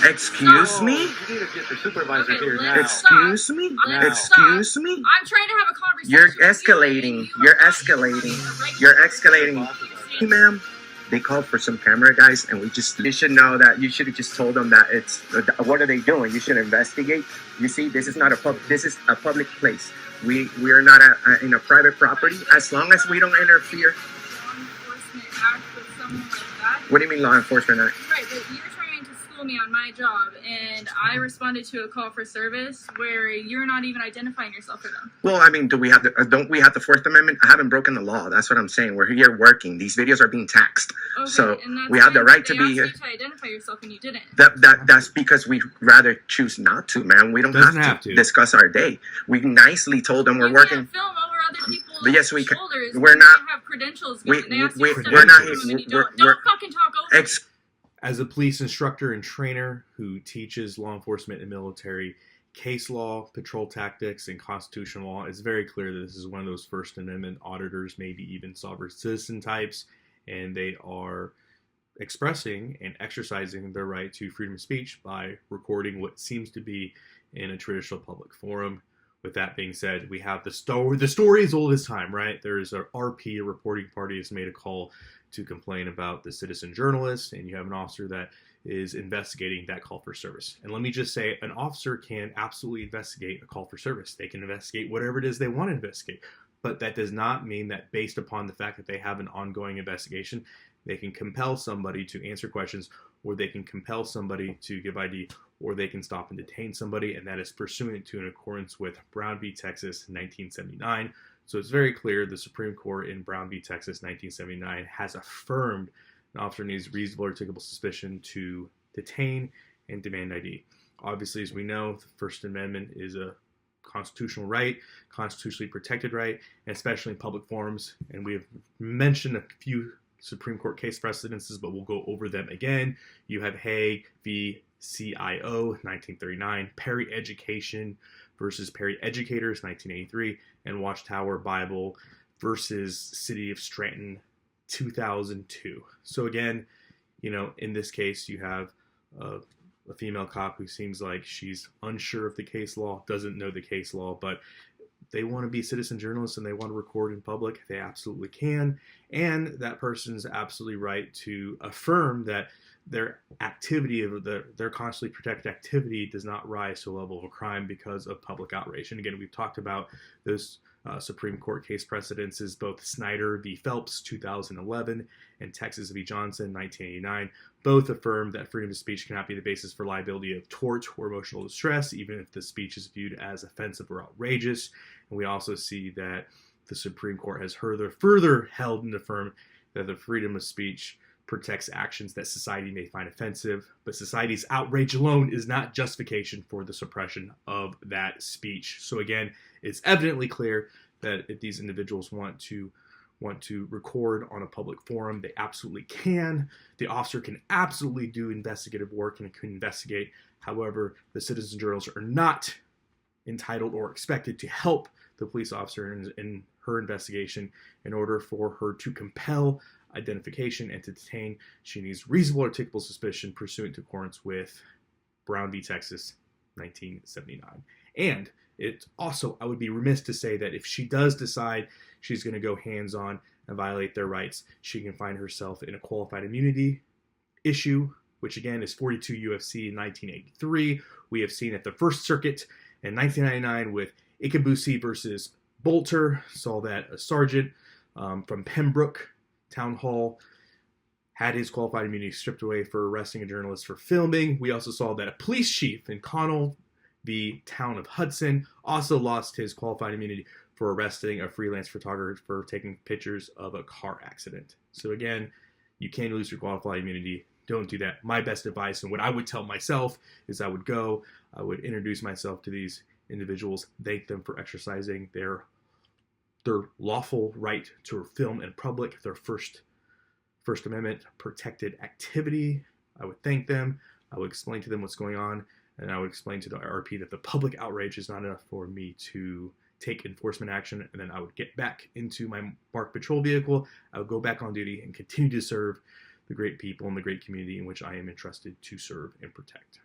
Excuse me? You need to get the supervisor Okay, here let's now. Excuse me? Now. Excuse me? I'm trying to have a conversation. You're with you, escalating. and you You're are not escalating. even running a You're regular escalating. Hey, ma'am. They called for some camera guys, and you should know that you should have just told them that it's, what are they doing? You should investigate. You see, this is not this is a public place. We are not in a private property. As long as we don't interfere. Law enforcement act with someone like that. What do you mean law enforcement act? Right, but you're trying to school me on my job, and I responded to a call for service where you're not even identifying yourself for them. Well, I mean, don't we have the Fourth Amendment? I haven't broken the law. That's what I'm saying. We're here working. These videos are being taxed. Okay, So and that's we have the fine, right but to be they here. asked you to identify yourself, and you didn't. That's because we'd rather choose not to, man. We don't have to discuss our day. We nicely told them we're You working. can't film over other people's Yes, we can. shoulders. We're when not. They have credentials. We- They ask you we- to step we're in not- the room and you we're- don't fucking talk over. As a police instructor and trainer who teaches law enforcement and military case law, patrol tactics, and constitutional law, it's very clear that this is one of those First Amendment auditors, maybe even sovereign citizen types, and they are expressing and exercising their right to freedom of speech by recording what seems to be in a traditional public forum. With that being said, we have the story. The story is old as time, right? There is a RP, a reporting party, has made a call to complain about the citizen journalist, and you have an officer that is investigating that call for service. And let me just say, an officer can absolutely investigate a call for service. They can investigate whatever it is they want to investigate. But that does not mean that based upon the fact that they have an ongoing investigation, they can compel somebody to answer questions, or they can compel somebody to give ID, or they can stop and detain somebody, and that is pursuant to in accordance with Brown v. Texas 1979. So it's very clear the Supreme Court in Brown v. Texas 1979 has affirmed an officer needs reasonable articulable suspicion to detain and demand ID. Obviously, as we know, the First Amendment is a constitutional right, constitutionally protected right, and especially in public forums. And we have mentioned a few Supreme Court case precedences, but we'll go over them again. You have Hague v. CIO, 1939, Perry Education versus Perry Educators, 1983, and Watchtower Bible versus City of Stratton, 2002. So again, in this case, you have a female cop who seems like she's unsure of the case law, doesn't know the case law, but they want to be citizen journalists and they want to record in public. They absolutely can. And that person's absolutely right to affirm that their activity, their constantly protected activity, does not rise to a level of a crime because of public outrage. And again, we've talked about those Supreme Court case precedences, both Snyder v. Phelps, 2011, and Texas v. Johnson, 1989. Both affirmed that freedom of speech cannot be the basis for liability of tort or emotional distress, even if the speech is viewed as offensive or outrageous. And we also see that the Supreme Court has further held and affirmed that the freedom of speech protects actions that society may find offensive, but society's outrage alone is not justification for the suppression of that speech. So again, it's evidently clear that if these individuals want to record on a public forum, they absolutely can. The officer can absolutely do investigative work and can investigate. However, the citizen journalists are not entitled or expected to help the police officer in her investigation. In order for her to compel identification and to detain, she needs reasonable articulable suspicion pursuant to accordance with Brown v. Texas 1979. And it also, I would be remiss to say that if she does decide she's going to go hands-on and violate their rights, she can find herself in a qualified immunity issue, which again is 42 UFC 1983. We have seen at the First Circuit in 1999 with Ikabusi versus Bolter, saw that a sergeant from Pembroke Town Hall had his qualified immunity stripped away for arresting a journalist for filming. We also saw that a police chief in Connell v. Town of Hudson also lost his qualified immunity for arresting a freelance photographer for taking pictures of a car accident. So again, you can lose your qualified immunity. Don't do that. My best advice, and what I would tell myself, is I would introduce myself to these individuals, thank them for exercising their lawful right to film in public, their First Amendment protected activity. I would thank them. I would explain to them what's going on, and I would explain to the RP that the public outrage is not enough for me to take enforcement action, and then I would get back into my marked patrol vehicle. I would go back on duty and continue to serve the great people and the great community in which I am entrusted to serve and protect.